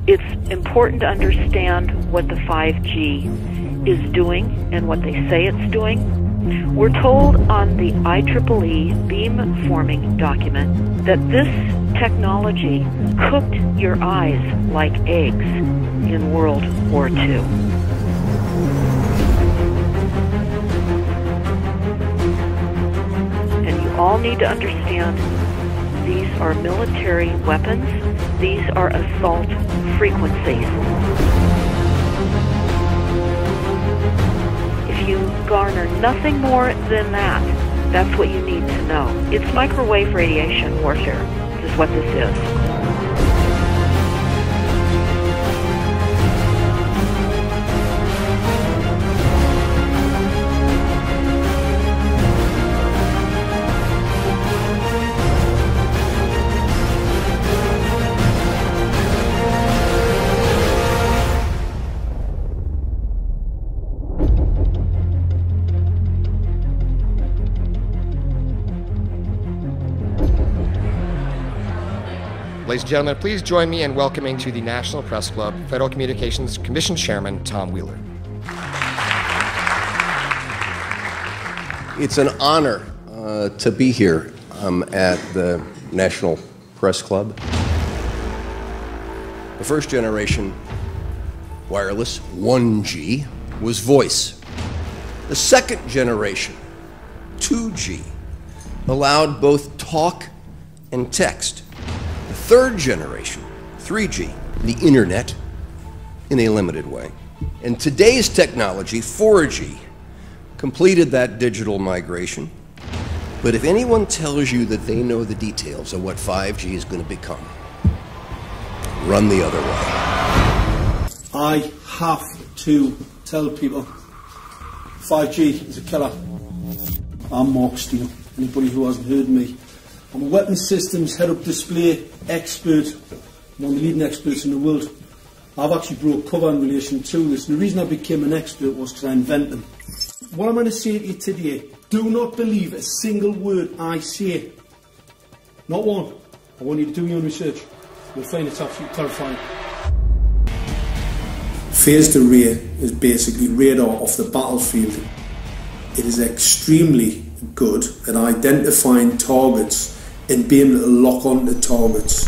It's important to understand what the 5G is doing and what they say it's doing. We're told on the IEEE beamforming document that this technology cooked your eyes like eggs in World War II. And you all need to understand these are military weapons. These are assault frequencies. If you garner nothing more than that, that's what you need to know. It's microwave radiation warfare, is what this is. Ladies and gentlemen, please join me in welcoming to the National Press Club Federal Communications Commission Chairman Tom Wheeler. It's an honor to be here at the National Press Club. The first generation wireless, 1G, was voice. The second generation, 2G, allowed both talk and text. The third generation, 3G, the internet, in a limited way. And today's technology, 4G, completed that digital migration. But if anyone tells you that they know the details of what 5G is going to become, run the other way. I have to tell people 5G is a killer. I'm Mark Steele. Anybody who hasn't heard me, I'm a weapons systems head-up display expert, one of the leading experts in the world. I've actually brought cover in relation to this, and the reason I became an expert was because I invented them. What I'm going to say to you today, do not believe a single word I say. Not one. I want you to do your own research. You'll find it's absolutely terrifying. Phased array is basically radar off the battlefield. It is extremely good at identifying targets and being able to lock onto targets.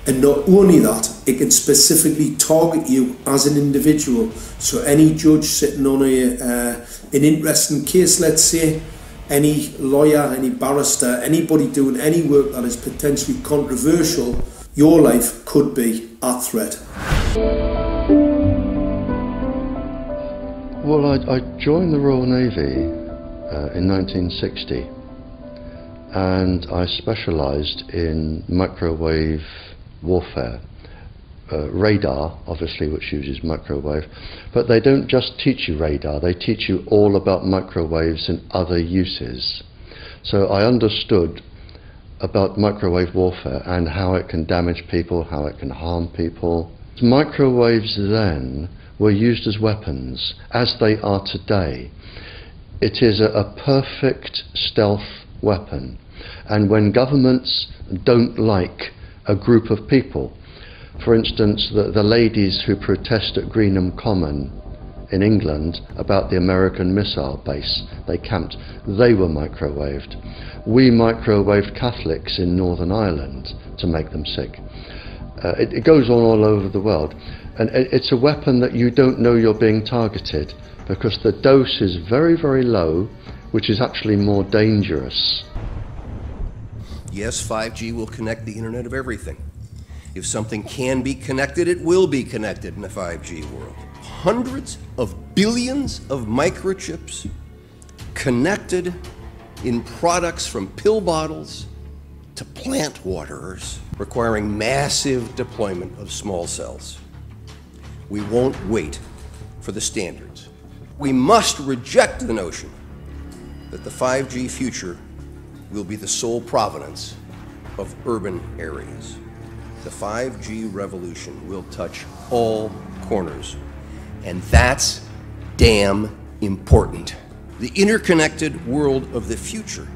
And not only that, it can specifically target you as an individual. So any judge sitting on an interesting case, let's say, any lawyer, any barrister, anybody doing any work that is potentially controversial, your life could be at threat. Well, I joined the Royal Navy in 1960. And I specialised in microwave warfare, radar, obviously, which uses microwave, but they don't just teach you radar, they teach you all about microwaves and other uses. So I understood about microwave warfare and how it can damage people, how it can harm people. Microwaves then were used as weapons, as they are today. It is a perfect stealth weapon. And when governments don't like a group of people, for instance, the ladies who protest at Greenham Common in England about the American missile base they camped, they were microwaved. We microwaved Catholics in Northern Ireland to make them sick. It goes on all over the world. And it's a weapon that you don't know you're being targeted because the dose is very, very low, which is actually more dangerous. Yes, 5G will connect the Internet of everything. If something can be connected, it will be connected in a 5G world. Hundreds of billions of microchips connected in products from pill bottles to plant waterers, requiring massive deployment of small cells. We won't wait for the standards. We must reject the notion that the 5G future will be the sole provenance of urban areas. The 5G revolution will touch all corners, and that's damn important. The interconnected world of the future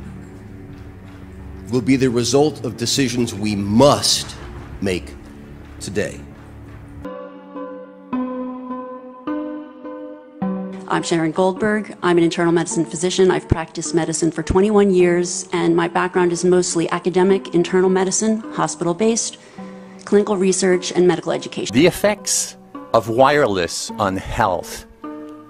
will be the result of decisions we must make today. I'm Sharon Goldberg. I'm an internal medicine physician. I've practiced medicine for 21 years, and my background is mostly academic, internal medicine, hospital-based, clinical research, and medical education. The effects of wireless on health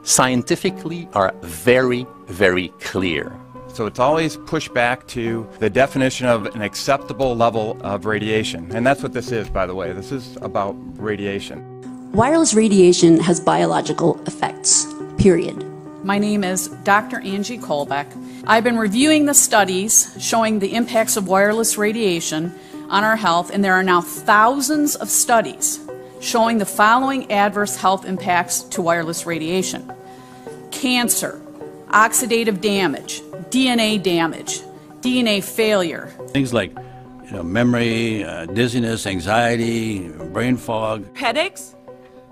scientifically are very, very clear. So it's always pushed back to the definition of an acceptable level of radiation. And that's what this is, by the way. This is about radiation. Wireless radiation has biological effects, period. My name is Dr. Angie Kolbeck. I've been reviewing the studies showing the impacts of wireless radiation on our health, and there are now thousands of studies showing the following adverse health impacts to wireless radiation: cancer, oxidative damage, DNA failure. Things like memory, dizziness, anxiety, brain fog. Headaches,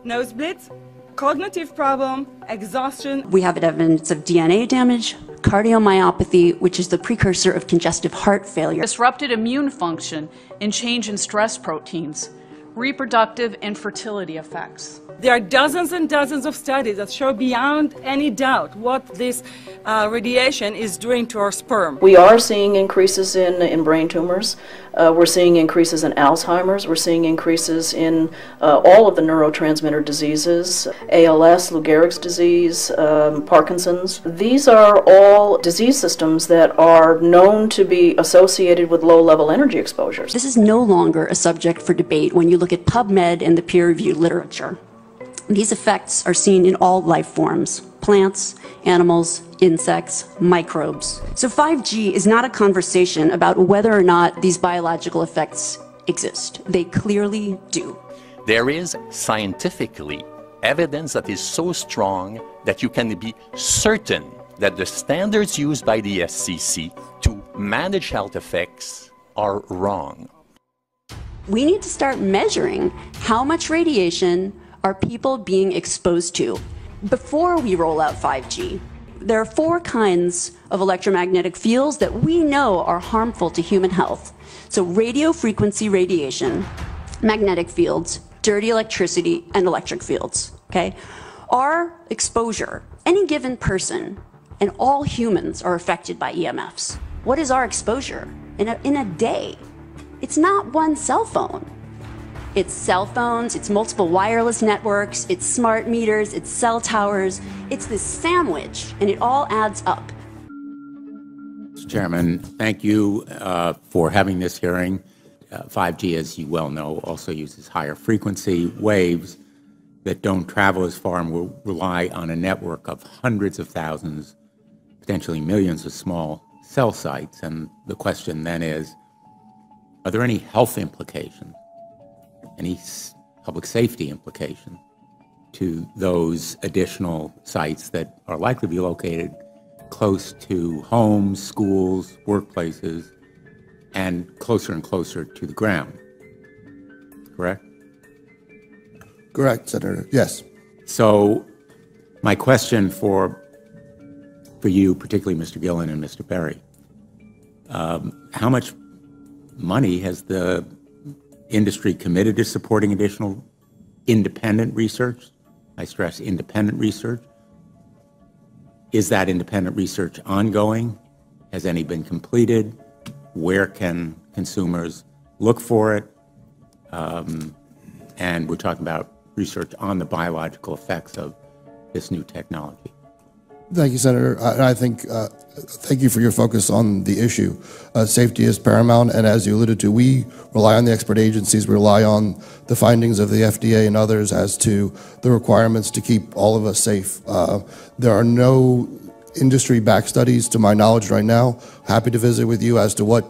nosebleeds, cognitive problem, exhaustion. We have evidence of DNA damage, cardiomyopathy, which is the precursor of congestive heart failure, Disrupted immune function and change in stress proteins, reproductive and fertility effects. There are dozens and dozens of studies that show beyond any doubt what this radiation is doing to our sperm. We are seeing increases in brain tumors. We're seeing increases in Alzheimer's. We're seeing increases in all of the neurotransmitter diseases, ALS, Lou Gehrig's disease, Parkinson's. These are all disease systems that are known to be associated with low-level energy exposures. This is no longer a subject for debate when you look at PubMed and the peer-reviewed literature. These effects are seen in all life forms: plants, animals, insects, microbes. So 5G is not a conversation about whether or not these biological effects exist. They clearly do. There is scientifically evidence that is so strong that you can be certain that the standards used by the SCC to manage health effects are wrong. We need to start measuring how much radiation are people being exposed to before we roll out 5G. There are 4 kinds of electromagnetic fields that we know are harmful to human health. So radio frequency radiation, magnetic fields, dirty electricity, and electric fields, okay? Our exposure, any given person, and all humans are affected by EMFs. What is our exposure in a day? It's not one cell phone. It's cell phones, it's multiple wireless networks, it's smart meters, it's cell towers. It's this sandwich, and it all adds up. Mr. Chairman, thank you for having this hearing. 5G, as you well know, also uses higher frequency waves that don't travel as far and will rely on a network of hundreds of thousands, potentially millions of small cell sites. And the question then is, are there any health implications, any public safety implication to those additional sites that are likely to be located close to homes, schools, workplaces, and closer to the ground? Correct? Correct, Senator. Yes. So my question for you, particularly Mr. Gillen and Mr. Perry, how much money has the industry committed to supporting additional independent research? I stress independent research. Is that independent research ongoing? Has any been completed? Where can consumers look for it? And we're talking about research on the biological effects of this new technology. Thank you, Senator. I think, thank you for your focus on the issue. Safety is paramount, and as you alluded to, we rely on the expert agencies, we rely on the findings of the FDA and others as to the requirements to keep all of us safe. There are no industry-backed studies, to my knowledge right now. Happy to visit with you as to what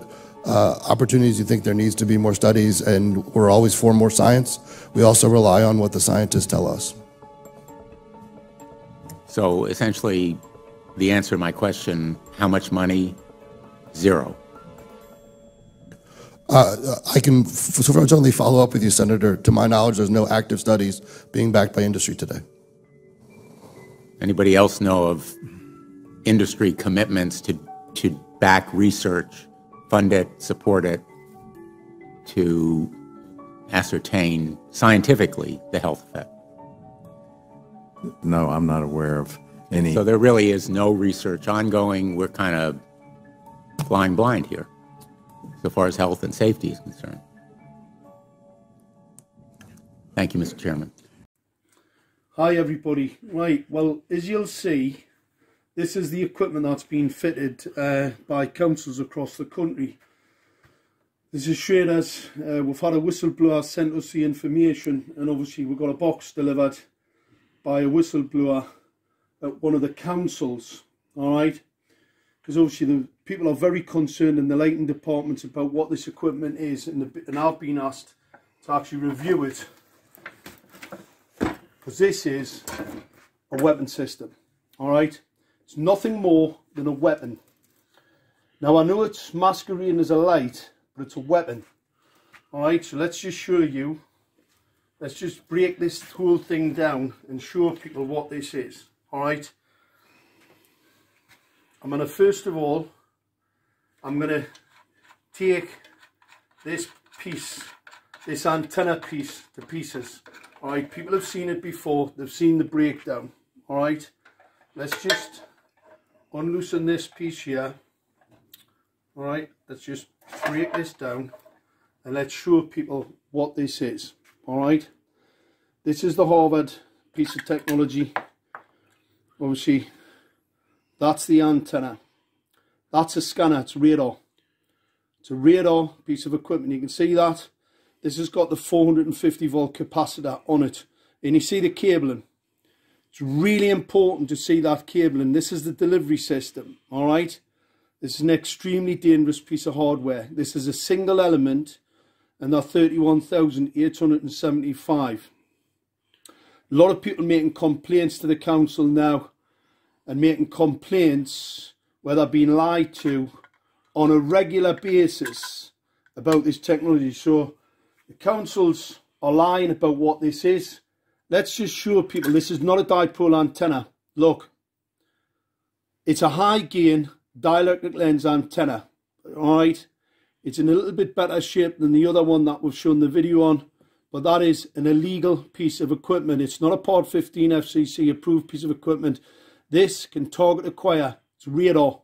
opportunities you think there needs to be more studies, and we're always for more science. We also rely on what the scientists tell us. So essentially, the answer to my question, how much money? Zero. I can certainly follow up with you, Senator. To my knowledge, there's no active studies being backed by industry today. Anybody else know of industry commitments to back research, fund it, support it, to ascertain scientifically the health effect? No, I'm not aware of So there really is no research ongoing. We're kind of flying blind here, so far as health and safety is concerned. Thank you, Mr. Chairman. Hi, everybody. Right, well, as you'll see, this is the equipment that's been fitted by councils across the country. This is showing us, we've had a whistleblower send us the information, and obviously we've got a box delivered by a whistleblower at one of the councils, all right? Because obviously the people are very concerned in the lighting departments about what this equipment is, and I've been asked to actually review it, because this is a weapon system, all right? It's nothing more than a weapon. Now, I know it's masquerading as a light, but it's a weapon. All right, so let's just show you. Let's just break this whole thing down and show people what this is. All right. I'm going to, first of all, I'm going to take this piece, this antenna piece, to pieces. All right, people have seen it before. They've seen the breakdown. All right, let's just unloosen this piece here. All right, let's just break this down and let's show people what this is. All right, this is the Harvard piece of technology. Obviously, that's the antenna. That's a scanner. It's radar. It's a radar piece of equipment. You can see that. This has got the 450 volt capacitor on it, and you see the cabling. It's really important to see that cabling. This is the delivery system. All right. This is an extremely dangerous piece of hardware. This is a single element, and they're 31,875. A lot of people making complaints to the council now, and making complaints where they're being lied to on a regular basis about this technology. So the councils are lying about what this is. Let's just show people this is not a dipole antenna. Look, it's a high gain dielectric lens antenna. All right, it's in a little bit better shape than the other one that we've shown the video on, but that is an illegal piece of equipment. It's not a Part 15 FCC approved piece of equipment. This can target acquire. It's radar.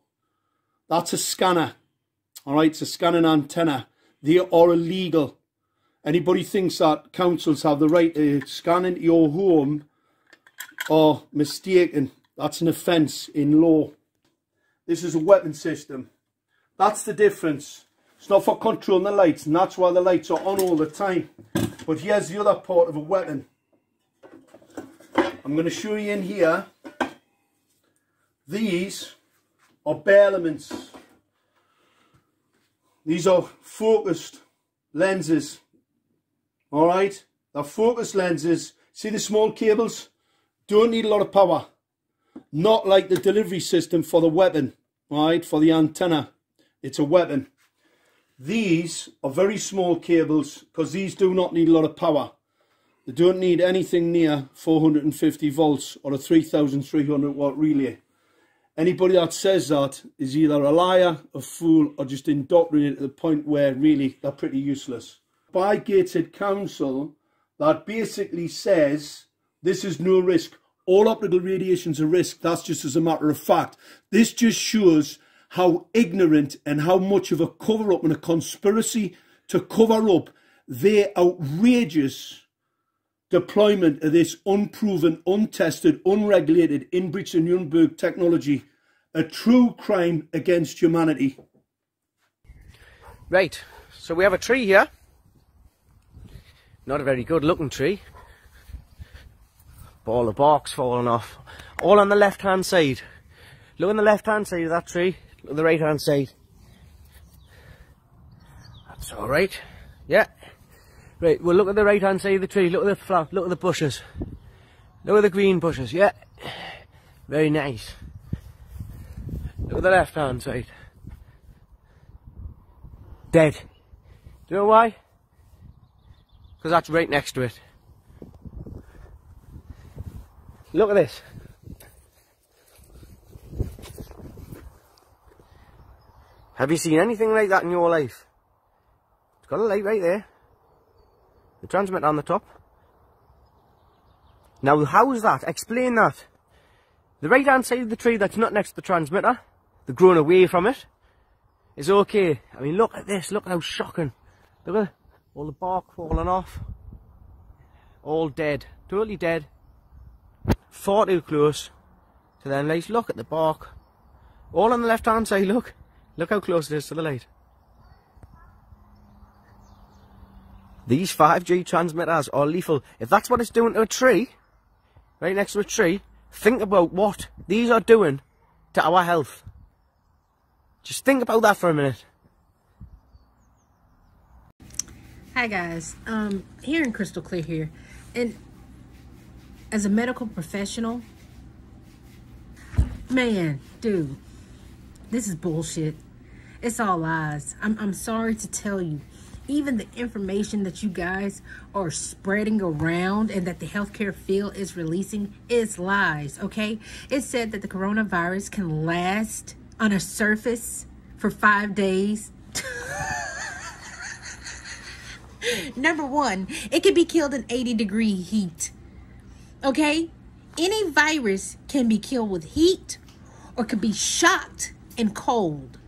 That's a scanner. All right, it's a scanning antenna. They are illegal. Anybody thinks that councils have the right to scan into your home are mistaken. That's an offence in law. This is a weapon system. That's the difference. It's not for controlling the lights, and that's why the lights are on all the time. But here's the other part of a weapon. I'm going to show you in here. These are bare elements. These are focused lenses. All right, they're focused lenses. See the small cables? Don't need a lot of power. Not like the delivery system for the weapon. All right, for the antenna. It's a weapon. These are very small cables because these do not need a lot of power. They don't need anything near 450 volts or a 3,300 watt relay. Anybody that says that is either a liar, a fool, or just indoctrinated to the point where really they're pretty useless. Bi-gated council that basically says this is no risk. All optical radiation's a risk. That's just as a matter of fact. This just shows how ignorant and how much of a cover-up and a conspiracy to cover up their outrageous deployment of this unproven, untested, unregulated, in breach of Nuremberg technology, a true crime against humanity. Right, so we have a tree here. Not a very good looking tree. Ball of bark's falling off. All on the left hand side. Look on the left hand side of that tree. Look on the right hand side. That's alright. Yeah. Right, well look at the right hand side of the tree. Look at the flower. Look at the bushes. Look at the green bushes. Yeah. Very nice. Look at the left hand side. Dead. Do you know why? Because that's right next to it. Look at this. Have you seen anything like that in your life? It's got a light right there. The transmitter on the top. Now, how is that? Explain that. The right hand side of the tree that's not next to the transmitter, the grown away from it, is okay. I mean, look at this, look how shocking. Look at all the bark falling off. All dead, totally dead. Far too close to the light. Look at the bark. All on the left hand side, look. Look how close it is to the light. These 5G transmitters are lethal. If that's what it's doing to a tree, right next to a tree, think about what these are doing to our health. Just think about that for a minute. Hi guys, hearing crystal clear here, and as a medical professional, man, dude, this is bullshit. It's all lies. I'm sorry to tell you, even the information that you guys are spreading around and that the healthcare field is releasing is lies, okay? It said that the coronavirus can last on a surface for 5 days. Number one, it can be killed in 80-degree heat, okay? Any virus can be killed with heat or can be shocked in cold.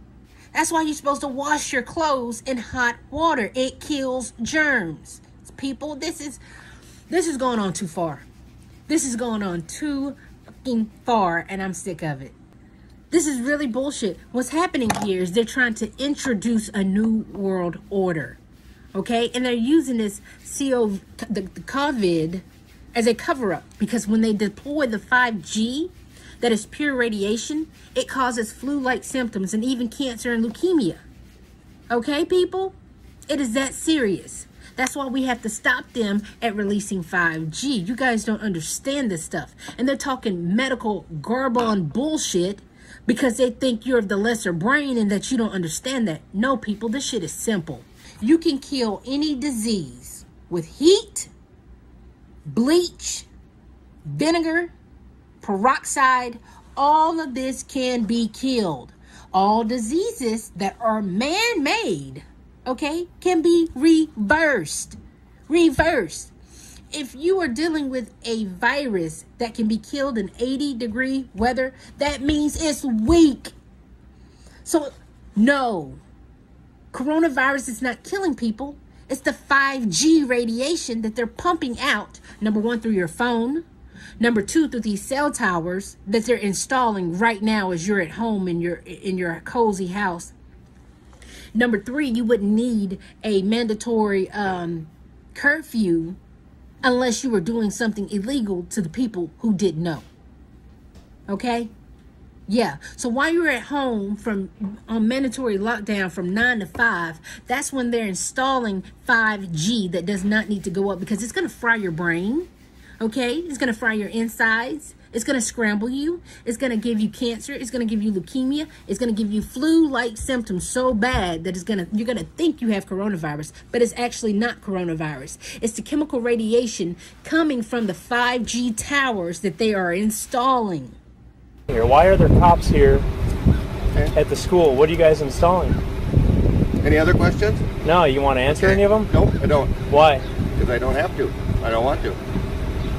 That's why you're supposed to wash your clothes in hot water. It kills germs. People, this is going on too far. This is going on too fucking far, and I'm sick of it. This is really bullshit. What's happening here is they're trying to introduce a new world order, okay? And they're using this the COVID as a cover-up, because when they deploy the 5G, that is pure radiation, it causes flu-like symptoms and even cancer and leukemia. Okay, people? It is that serious. That's why we have to stop them at releasing 5G. You guys don't understand this stuff. And they're talking medical garble and bullshit because they think you're of the lesser brain and that you don't understand that. No, people, this shit is simple. You can kill any disease with heat, bleach, vinegar, peroxide. All of this can be killed. All diseases that are man-made, okay, can be reversed. If you are dealing with a virus that can be killed in 80-degree weather, that means it's weak. So no, coronavirus is not killing people. It's the 5G radiation that they're pumping out, number one, through your phone. Number two, through these cell towers that they're installing right now as you're at home in your cozy house. Number three, you wouldn't need a mandatory curfew unless you were doing something illegal to the people who didn't know. Okay? Yeah. So while you're at home on mandatory lockdown from 9 to 5, that's when they're installing 5G that does not need to go up, because it's going to fry your brain. Okay, it's going to fry your insides. It's going to scramble you. It's going to give you cancer. It's going to give you leukemia. It's going to give you flu-like symptoms so bad that you're going to think you have coronavirus, but it's actually not coronavirus. It's the chemical radiation coming from the 5G towers that they are installing. Why are there cops here at the school? What are you guys installing? Any other questions? No, you want to answer any of them? Nope, I don't. Why? Because I don't have to. I don't want to.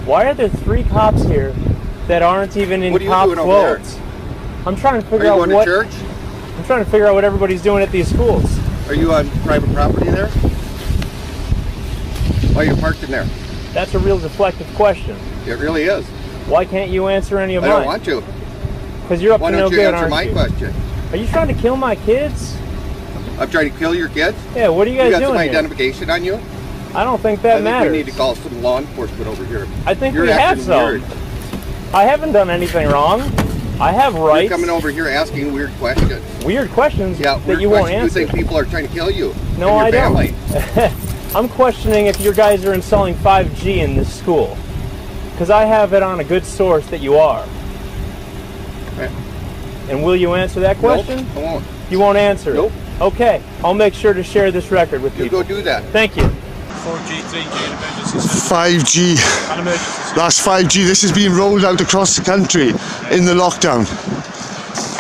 Why are there 3 cops here that aren't even in cop clothes? I'm trying to figure out what. Are you going to church? I'm trying to figure out what everybody's doing at these schools. Are you on private property there? Why are you parked in there? That's a real deflective question. It really is. Why can't you answer any of mine? I don't want to. Because you're up to no good, aren't you? Why don't you answer my question? Are you trying to kill my kids? I'm trying to kill your kids? Yeah, what are you guys doing here? You got some identification on you? I don't think that matters. We need to call some law enforcement over here. I think we have some. I haven't done anything wrong. I have rights. You're coming over here asking weird questions. Weird questions that you won't answer. You think people are trying to kill you? No, and your family. don't. I'm questioning if your guys are installing 5G in this school. Because I have it on a good source that you are. Okay. And will you answer that question? Nope, I won't. You won't answer Nope. it? Okay. I'll make sure to share this record with people. You go do that. Thank you. 4G, 3G, and emergency service. 5G. And emergency service. That's 5G. This is being rolled out across the country in the lockdown.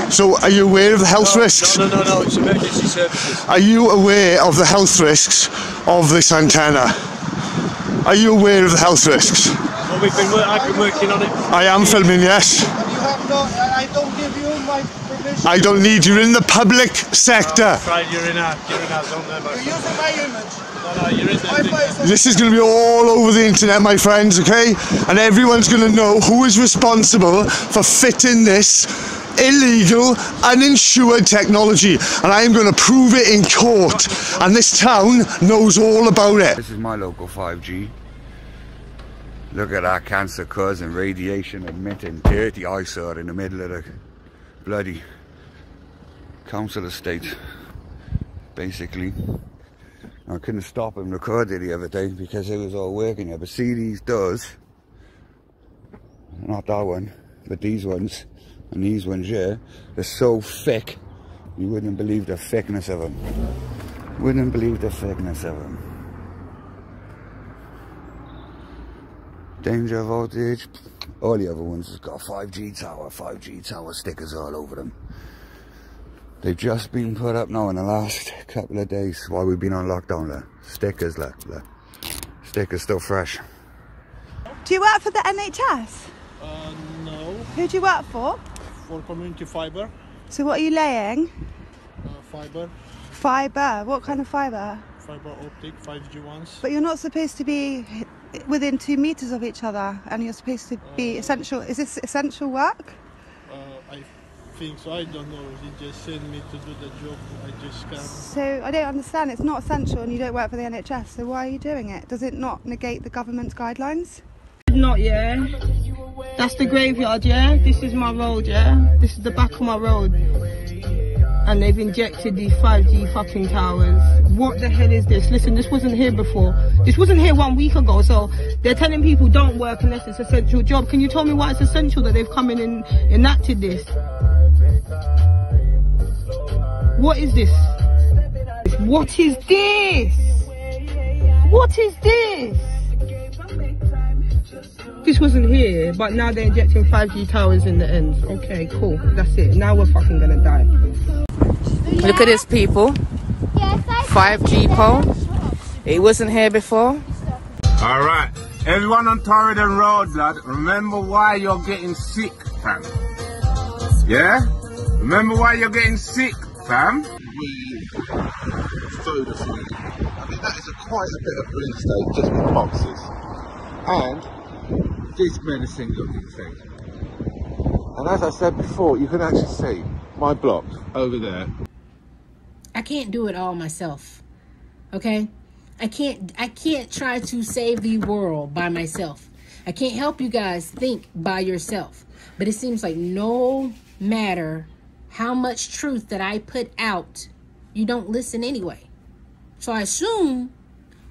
So are you aware of the health risks? No, it's emergency services. Are you aware of the health risks of this antenna? Are you aware of the health risks? Well, I've been working on it. I am filming, yes. I don't give you my permission. I don't need you in the public sector. I'm afraid you're in a zone there. You're using my image. No, you're in that. This is going to be all over the internet, my friends, okay? And everyone's going to know who is responsible for fitting this illegal, uninsured technology. And I am going to prove it in court. And this town knows all about it. This is my local 5G. Look at that cancer causing radiation emitting dirty eyesore in the middle of the bloody council estate, basically. I couldn't stop him recording the other day because it was all working here. But see these doors, not that one, but these ones and these ones here, they're so thick, you wouldn't believe the thickness of them. Wouldn't believe the thickness of them. Danger voltage. All the other ones has got 5G tower stickers all over them. They've just been put up now in the last couple of days while we've been on lockdown. There. Stickers, stickers still fresh. Do you work for the NHS? No. Who do you work for? For community fiber. So what are you laying? Fiber. Fiber? What kind of fiber? Fiber optic, 5G ones. But you're not supposed to be within 2 meters of each other, and you're supposed to be essential. Is this essential work? I think so. I don't know. He just sent me to do the job. I just can't. So I don't understand. It's not essential, and you don't work for the NHS. So why are you doing it? Does it not negate the government's guidelines? Not, yeah. That's the graveyard, yeah. This is my road, yeah. This is the back of my road. And they've injected these 5G fucking towers. What the hell is this? Listen, this wasn't here before. This wasn't here 1 week ago, so they're telling people don't work unless it's an essential job. Can you tell me why it's essential that they've come in and enacted this? What is this? What is this? What is this? This wasn't here, but now they're injecting 5G towers in the ends. Okay, cool. That's it. Now we're fucking gonna die. Look at this, people. 5G pole. It wasn't here before. Alright. Everyone on Torridon Road, lad, remember why you're getting sick, fam. Yeah? Remember why you're getting sick, fam? Vodafone. I mean, that is quite a bit of real estate just with boxes. And this menacing looking thing. And as I said before, you can actually see my block over there. I can't do it all myself. Okay? I can't try to save the world by myself. I can't help you guys think by yourself. But it seems like no matter how much truth that I put out, you don't listen anyway. So I assume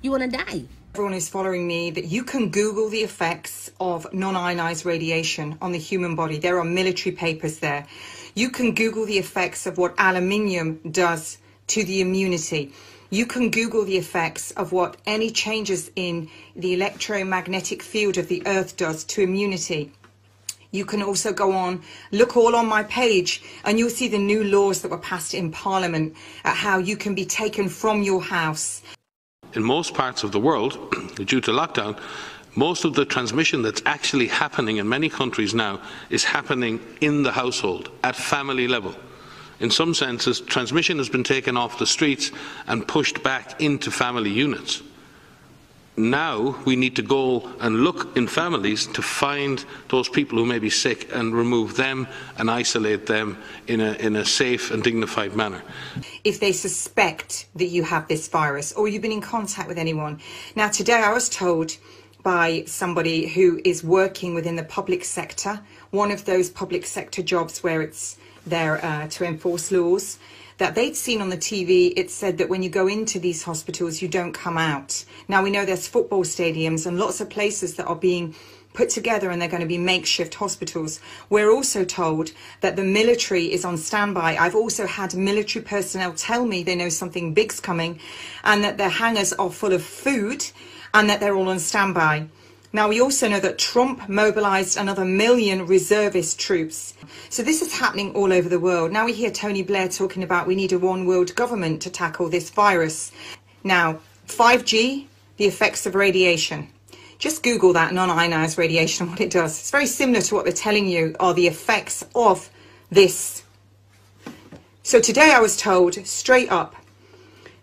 you want to die. Everyone who's following me, that you can Google the effects of non-ionized radiation on the human body. There are military papers there. You can Google the effects of what aluminium does to the immunity. You can Google the effects of what any changes in the electromagnetic field of the earth does to immunity. You can also go on, look all on my page, and you'll see the new laws that were passed in Parliament at how you can be taken from your house. In most parts of the world, due to lockdown, most of the transmission that's actually happening in many countries now is happening in the household, at family level. In some senses, transmission has been taken off the streets and pushed back into family units. Now we need to go and look in families to find those people who may be sick and remove them and isolate them in a safe and dignified manner. If they suspect that you have this virus or you've been in contact with anyone. Now today I was told by somebody who is working within the public sector, one of those public sector jobs where it's there to enforce laws, that they'd seen on the TV, it said that when you go into these hospitals, you don't come out. Now we know there's football stadiums and lots of places that are being put together and they're going to be makeshift hospitals. We're also told that the military is on standby. I've also had military personnel tell me they know something big's coming and that their hangars are full of food and that they're all on standby. Now, we also know that Trump mobilized another 1 million reservist troops. So this is happening all over the world. Now we hear Tony Blair talking about we need a one world government to tackle this virus. Now, 5G, the effects of radiation. Just Google that, non-ionized radiation, and what it does. It's very similar to what they're telling you are the effects of this. So today I was told straight up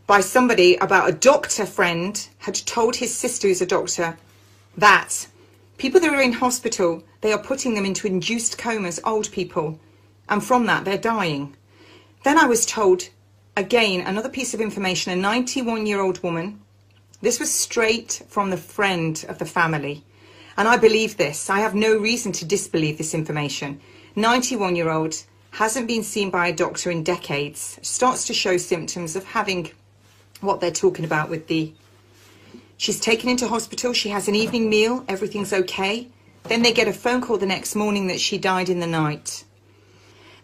by somebody about a doctor friend had told his sister who's a doctor that people that are in hospital, they are putting them into induced comas, old people, and from that they're dying. Then I was told, again, another piece of information, a 91-year-old woman. This was straight from the friend of the family. And I believe this. I have no reason to disbelieve this information. 91-year-old, hasn't been seen by a doctor in decades, starts to show symptoms of having what they're talking about with the... She's taken into hospital, she has an evening meal, everything's okay. Then they get a phone call the next morning that she died in the night.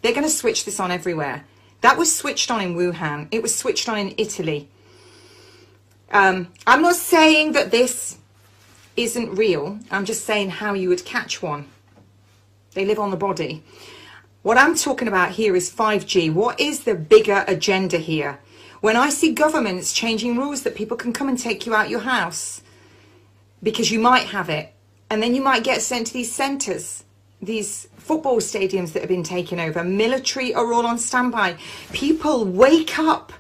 They're going to switch this on everywhere. That was switched on in Wuhan. It was switched on in Italy. I'm not saying that this isn't real. I'm just saying how you would catch one. They live on the body. What I'm talking about here is 5G. What is the bigger agenda here? When I see governments changing rules that people can come and take you out your house because you might have it, and then you might get sent to these centres, these football stadiums that have been taken over. Military are all on standby. People, wake up.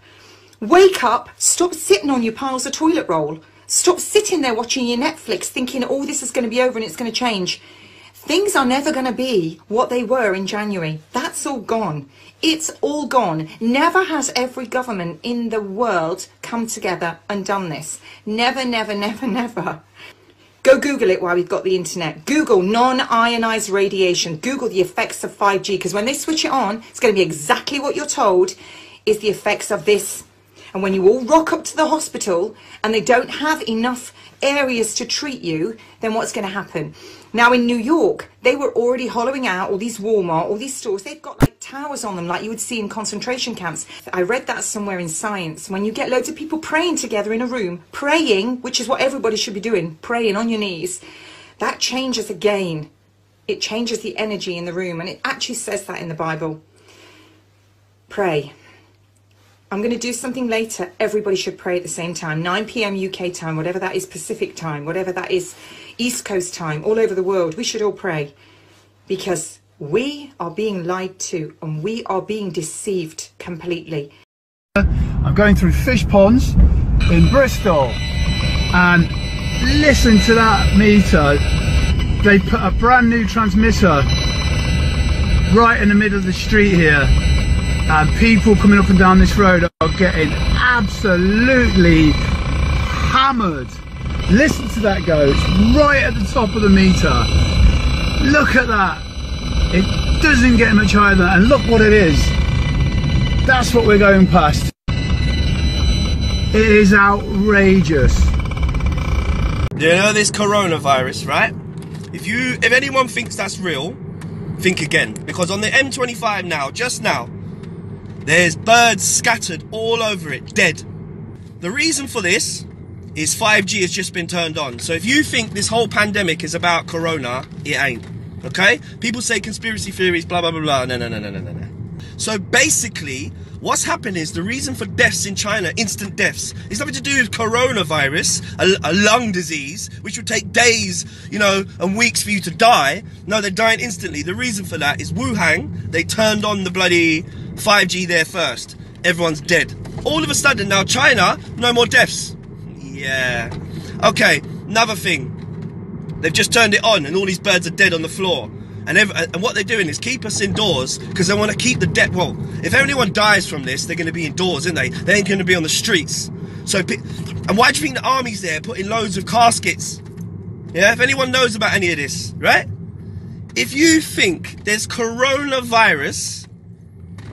Wake up. Stop sitting on your piles of toilet roll. Stop sitting there watching your Netflix thinking, oh, this is going to be over and it's going to change. Things are never going to be what they were in January. That's all gone. It's all gone. Never has every government in the world come together and done this. Never, never, never, never. Go Google it while we've got the internet. Google non-ionized radiation. Google the effects of 5G, because when they switch it on, it's going to be exactly what you're told is the effects of this. And when you all rock up to the hospital and they don't have enough areas to treat you, then what's going to happen? Now in New York, they were already hollowing out all these Walmart, all these stores. They've got like towers on them like you would see in concentration camps. I read that somewhere in Science. When you get loads of people praying together in a room, praying, which is what everybody should be doing, praying on your knees, that changes again. It changes the energy in the room, and it actually says that in the Bible. Pray. I'm going to do something later. Everybody should pray at the same time. 9 p.m. UK time, whatever that is, Pacific time, whatever that is, East Coast time, all over the world. We should all pray, because we are being lied to and we are being deceived completely. I'm going through fish ponds in Bristol, and listen to that meter. They put a brand new transmitter right in the middle of the street here, and people coming up and down this road are getting absolutely hammered. Listen to that go, it's right at the top of the meter. Look at that. It doesn't get much higher than that, and look what it is. That's what we're going past. It is outrageous. You know this coronavirus, right? If anyone thinks that's real, think again. Because on the M25 now, just now, there's birds scattered all over it, dead. The reason for this is 5G has just been turned on. So if you think this whole pandemic is about corona, it ain't. Okay? People say conspiracy theories, blah, blah, blah, blah. No, no, no, no, no, no, no. So basically, what's happened is the reason for deaths in China, instant deaths, is nothing to do with coronavirus, a lung disease, which would take days, you know, and weeks for you to die. No, they're dying instantly. The reason for that is Wuhan, they turned on the bloody 5G there first. Everyone's dead. All of a sudden now China, no more deaths. Yeah. Okay, another thing. They've just turned it on and all these birds are dead on the floor. And what they're doing is keep us indoors because they want to keep the dead. Well, if anyone dies from this, they're going to be indoors, aren't they? They ain't going to be on the streets. So, and why do you think the army's there putting loads of caskets? Yeah, if anyone knows about any of this, right? If you think there's coronavirus,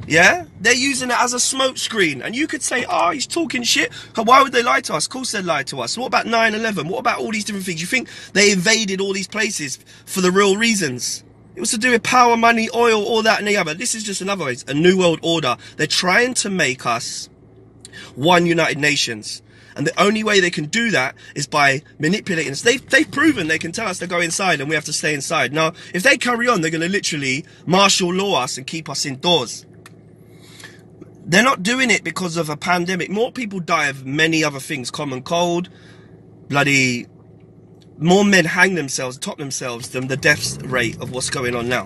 yeah, they're using it as a smoke screen. And you could say, oh, he's talking shit. Why would they lie to us? Of course they lied to us. What about 9/11? What about all these different things? You think they invaded all these places for the real reasons? It was to do with power, money, oil, all that and the other. This is just another way. It's a new world order. They're trying to make us one United Nations. And the only way they can do that is by manipulating us. They've proven they can tell us to go inside and we have to stay inside. Now, if they carry on, they're going to literally martial law us and keep us indoors. They're not doing it because of a pandemic. More people die of many other things. Common cold, bloody more men hang themselves, top themselves, than the death rate of what's going on now.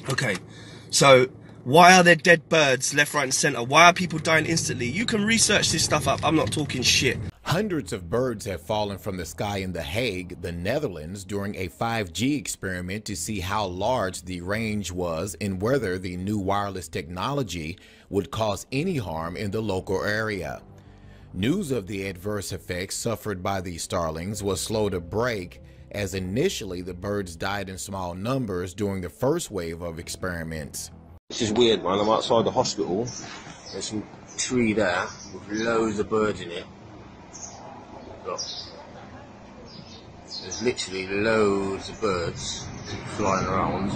Okay, so why are there dead birds left, right and centre? Why are people dying instantly? You can research this stuff up. I'm not talking shit. Hundreds of birds have fallen from the sky in The Hague, the Netherlands, during a 5G experiment to see how large the range was and whether the new wireless technology would cause any harm in the local area. News of the adverse effects suffered by the starlings was slow to break, as initially the birds died in small numbers during the first wave of experiments. This is weird, man. I'm outside the hospital. There's some tree there with loads of birds in it. Look. There's literally loads of birds flying around.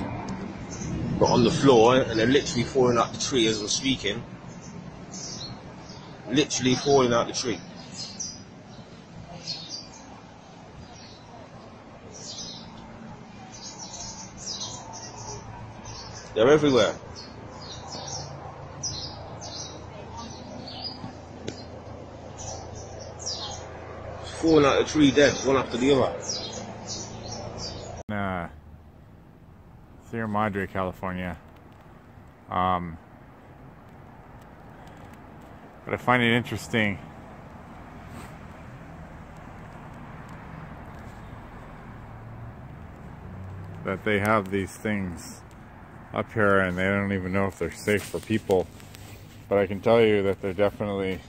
But on the floor, and they're literally falling out the tree as we're speaking. Literally falling out the tree. They're everywhere. Falling out the tree dead, one after the other. Sierra Madre, California. But I find it interesting that they have these things up here and they don't even know if they're safe for people. But I can tell you that they definitely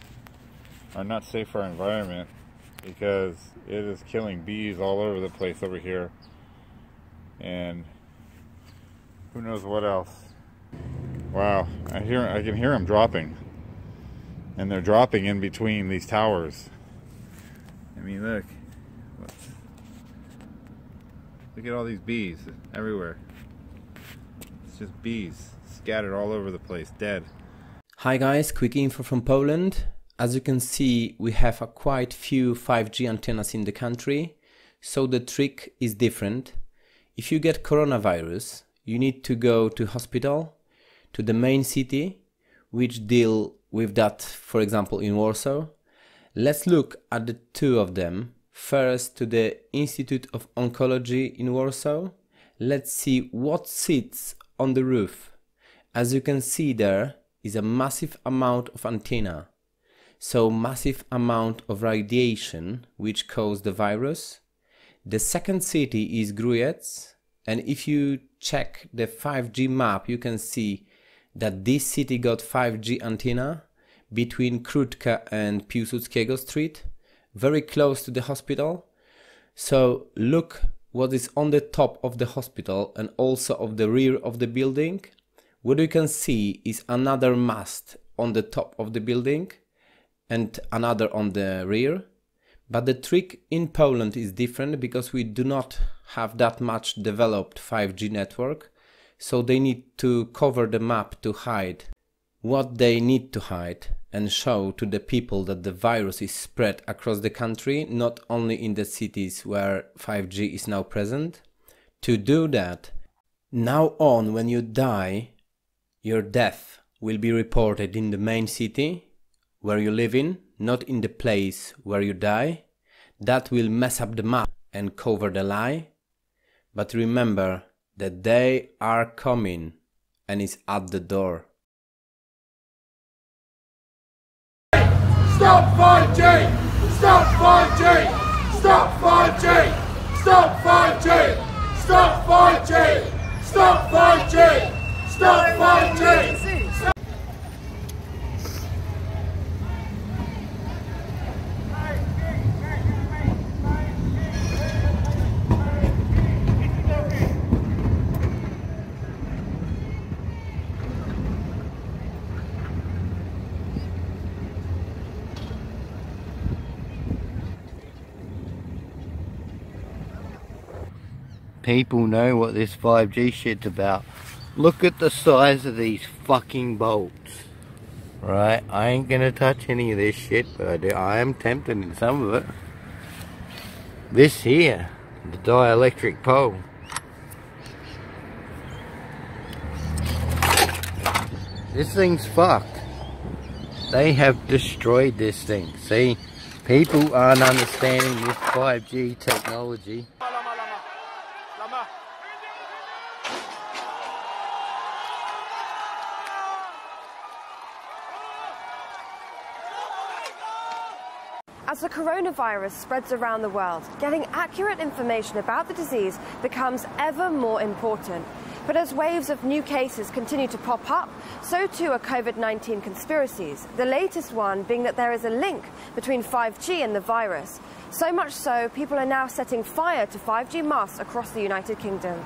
are not safe for our environment, because it is killing bees all over the place over here, and who knows what else. Wow, I can hear them dropping, and they're dropping in between these towers. I mean, look at all these bees everywhere. It's just bees scattered all over the place, dead. Hi guys, quick info from Poland. As you can see, we have a quite few 5G antennas in the country, so the trick is different. If you get coronavirus, you need to go to hospital, to the main city, which deal with that, for example, in Warsaw. Let's look at the two of them. First, to the Institute of Oncology in Warsaw. Let's see what sits on the roof. As you can see, there is a massive amount of antenna. So massive amount of radiation which caused the virus. The second city is Grudziądz, and if you check the 5G map, you can see that this city got 5G antenna between Krótka and Piłsudskiego Street, very close to the hospital. So look what is on the top of the hospital and also of the rear of the building. What you can see is another mast on the top of the building and another on the rear. But the trick in Poland is different, because we do not have that much developed 5G network, so they need to cover the map to hide what they need to hide and show to the people that the virus is spread across the country, not only in the cities where 5G is now present. To do that, now on, when you die, your death will be reported in the main city where you live in, not in the place where you die. That will mess up the map and cover the lie. But remember that they are coming and is at the door. Stop 5G! Stop 5G! Stop 5G! Stop 5G! Stop 5G! Stop 5G! Stop 5G! People know what this 5G shit's about. Look at the size of these fucking bolts. Right, I ain't gonna touch any of this shit, but I am tempted in some of it. This here, the dielectric pole. This thing's fucked. They have destroyed this thing. See, People aren't understanding this 5G technology. As the coronavirus spreads around the world, getting accurate information about the disease becomes ever more important. But as waves of new cases continue to pop up, so too are COVID-19 conspiracies, the latest one being that there is a link between 5G and the virus. So much so, people are now setting fire to 5G masts across the United Kingdom.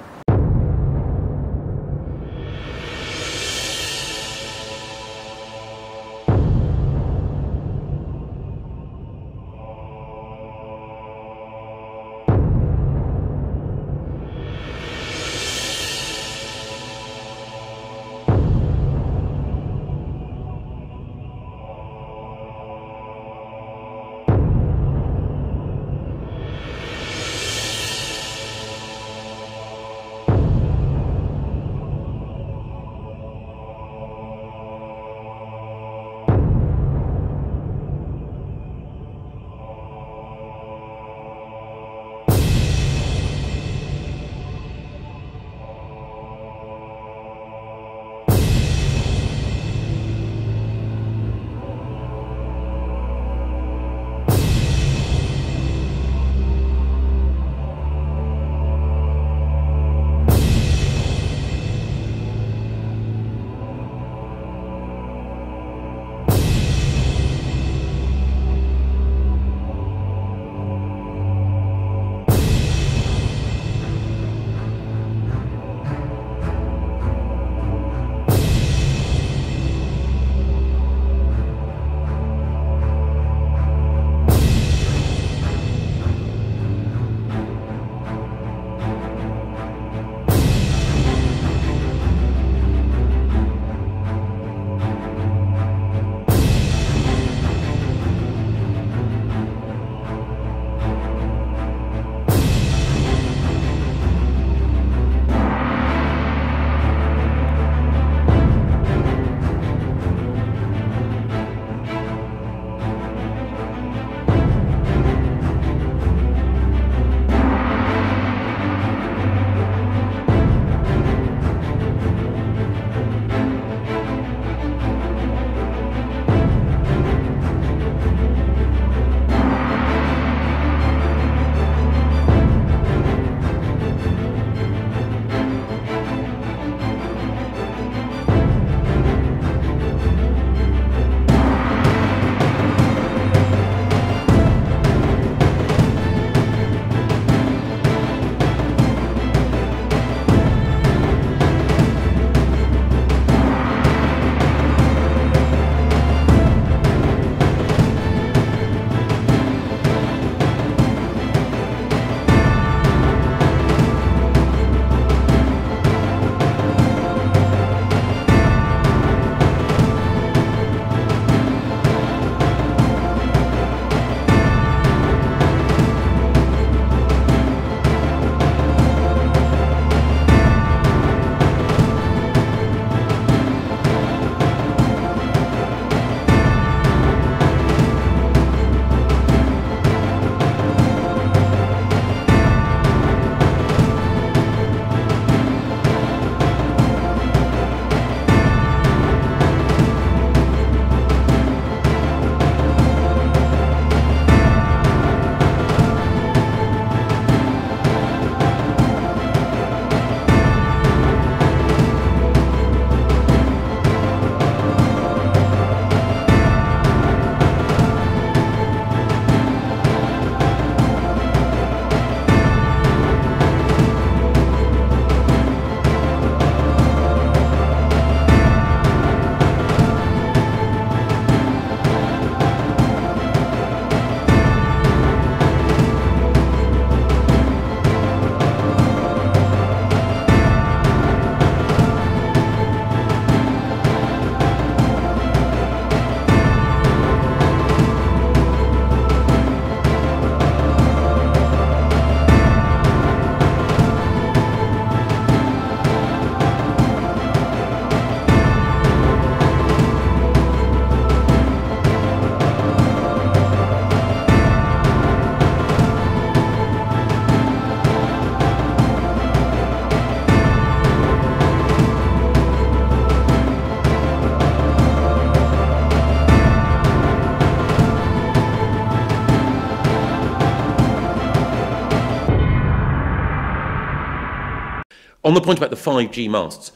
On the point about the 5G masts,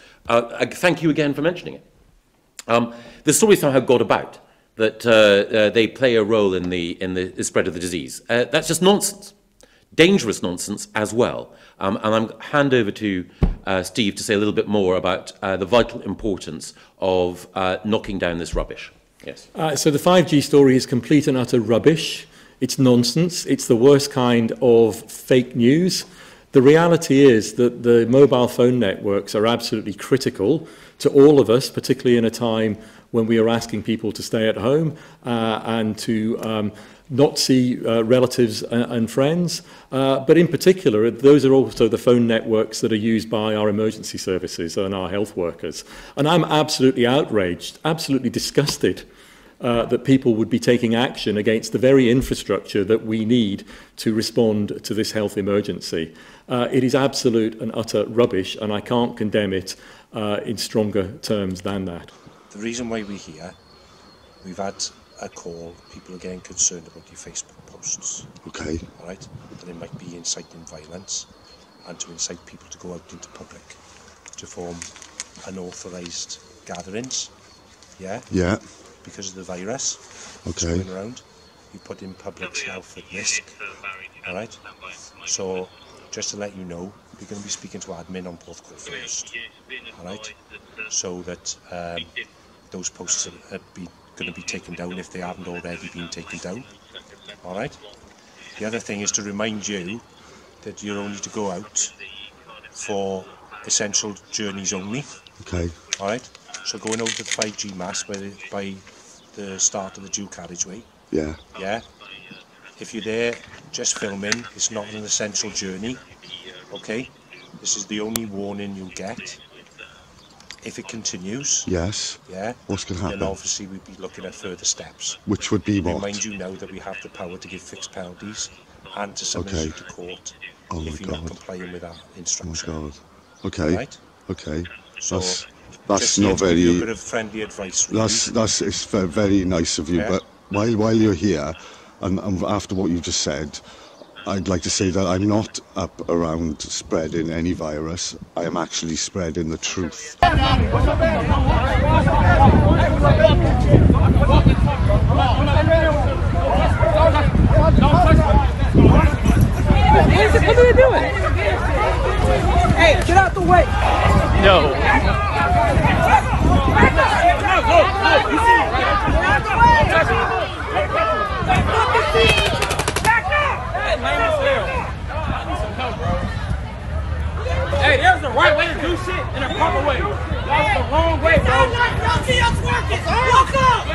thank you again for mentioning it. The story somehow got about that they play a role in the spread of the disease. That's just nonsense. Dangerous nonsense as well. And I'm hand over to Steve to say a little bit more about the vital importance of knocking down this rubbish. Yes. So the 5G story is complete and utter rubbish. It's nonsense. It's the worst kind of fake news. The reality is that the mobile phone networks are absolutely critical to all of us, particularly in a time when we are asking people to stay at home and to not see relatives and friends. But in particular, those are also the phone networks that are used by our emergency services and our health workers. And I'm absolutely outraged, absolutely disgusted that people would be taking action against the very infrastructure that we need to respond to this health emergency. It is absolute and utter rubbish, and I can't condemn it in stronger terms than that. The reason why we're here, we've had a call, people are getting concerned about your Facebook posts. Okay. All right? And it might be inciting violence and to incite people to go out into public to form unauthorised gatherings. Yeah? Yeah. Because of the virus that's Okay. going around. You put in public health at risk. All right? So, just to let you know, we're going to be speaking to admin on both calls first. All right? So that those posts are going to be taken down if they haven't already been taken down. All right? The other thing is to remind you that you're only to go out for essential journeys only. Okay. All right? So going over to the 5G mast by the start of the dual carriageway. Yeah. Yeah. If you're there just filming, it's not an essential journey. Okay? This is the only warning you'll get. If it continues, Yes. yeah, What's going to happen? then obviously we'd be looking at further steps. Which would be what? Remind you now that we have the power to give fixed penalties and to summons Okay. you to court Oh if my you're not God. complying with that Oh instruction. my God. Okay. Right? Okay. So, That's just not to give you a very. bit of friendly advice, really. That's it's very nice of you. Yeah. But while you're here, and after what you've just said, I'd like to say that I'm not up around spreading any virus. I am actually spreading the truth. What are you doing? Hey, get out the way! No. Hey, there's the right way to do shit and a proper way. That's the wrong way, bro. Y'all see us working. Walk up.